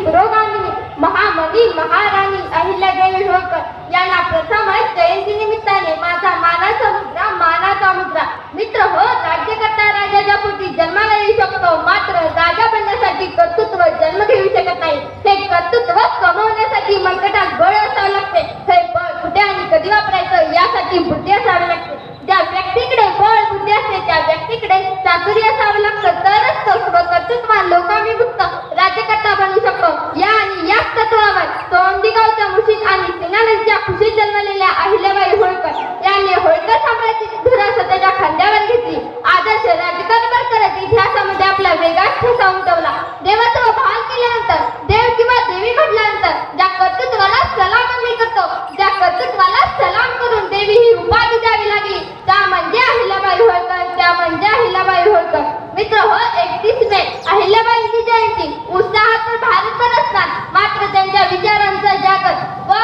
पुरोगामिनी महामनी महाराणी अहिल्यादेवी होळकर यांना प्रथमच जयंती निमित्ताने माझा मानाचा मुद्रा. मित्र हो, राज्यकर्ता राजाच्या पोटी जन्माला येऊ शकतो, मात्र राजा बनण्यासाठी कर्तृत्व जन्म घेऊ शकत नाही. हे कर्तृत्व कमवण्यासाठी मनगटात बळ असावे लागते. हे बळ कुठे आणि कधी वापरायचं यासाठी बुद्धी असावी लागते. ज्या व्यक्तीकडे बळ बुद्धी असते त्या व्यक्तीकडे चातुर्य असावं लागतं, तरच तो कर्तृत्वान लोकाभिमुक्त राज्यकर्ता बनू शकतो. या आणि याच तत्वावर तोंडीगावच्या मुशीत आणि सिंगानदीच्या कुशीत जन्मलेल्या अहिल्याबाई होळकर यांनी होळकर साम्राज्याची धुरा स्वतःच्या खांद्यावर घेतली. आदर्श राजकारभार करत इतिहासामध्ये आपला वेगळाच ठसा उमटवला. देवत्व बहाल केल्यानंतर, देव किंवा देवी म्हटल्यानंतर ज्या कर्तृत्वाला सलाम मी करतो, ज्या कर्तृत्वाला सलाम करून देवी ही उपाधी द्यावी लागली, त्या म्हणजे अहिल्याबाई होळकर, त्या म्हणजे अहिल्याबाई होळकर. मित्र हो, 31 मे अहिल्याबाईंची जयंती उत्साहात तर भारतभर असतात, मात्र त्यांच्या विचारांचा जागत व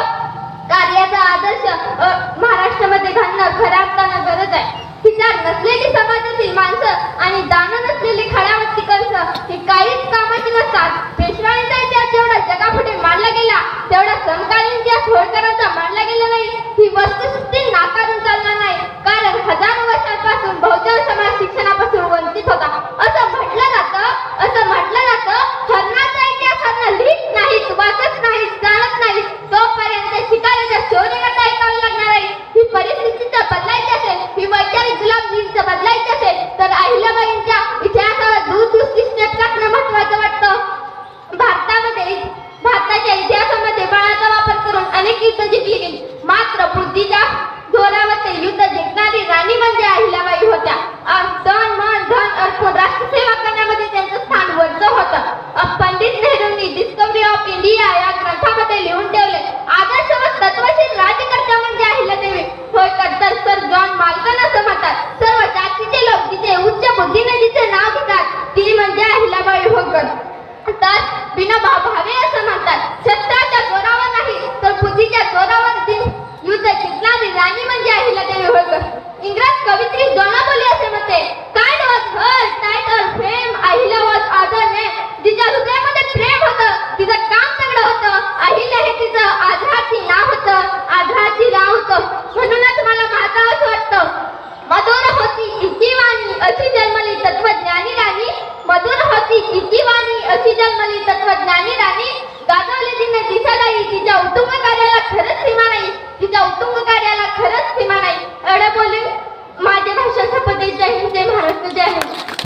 कार्याचा आदर्श महाराष्ट्रामध्ये घालणं खऱ्या अर्थानं गरज आहे. विचार नसलेली समाजातील माणसं आणि दान नसलेली खळ्यावरती कणसं ही काहीच कामाची नसतात. पेशवाईचा इतिहास जेवढा जगापुढे मांडला गेला तेवढा समकालीन इतिहास होळकरांचा मांडला गेला नाही. ही वस्तुस्थिती नाकारून चालणार नाही, कारण हजारो वर्षांपासून बहुजन समाज शिक्षणापासून वंचित होता. असं म्हटलं जातं हरणाचा इतिहास हरण लिहित नाहीत, वाचत नाहीत, जाणत नाहीत, तोपर्यंत शिकाऱ्याच्या शौर्यकथा ऐकावी लागणार आहे. ही परिस्थिती जर बदलायची असेल, ही वैचारिक गुलामगिरी बदलायची असेल, तर अहिल्याबाईंच्या इतिहासावर दूरदृष्टी स्टेप टाकणं महत्वाचं वाटतं. भारताच्या इतिहासामध्ये बळाचा वापर करून अनेक युद्ध जिंकली गेली, मात्र बुद्धीच्या जोरावर ते युद्ध जिंकणारी राणी म्हणजे अहिल्याबाई होत्या. तन मन धन अर्पण राष्ट्रसेवा करण्यामध्ये त्यांचं स्थान वरचं होतं. पंडित नेहरूंनी डिस्कव्हरी ऑफ इंडिया या ग्रंथामध्ये लिहून ठेवले, आदर्श व तत्वशील राज्यकर्ता म्हणजे अहिल्यादेवी होळकर. तर सर जॉन माल्कन असं म्हणतात, सर्व जातीचे लोक जिथे उच्च बुद्धीने जिचे नाव घेतात ती म्हणजे अहिल्याबाई होळकर. तर विनोबा भावे असं म्हणतात, शस्त्राच्या जोरावर नाही तर बुद्धीच्या जोरावर युद्ध जिंकणारी राणी म्हणजे अहिल्यादेवी होळकर. इंग्रज कवित्री जोना बोले असे म्हणते, kind of her title fame Ahilya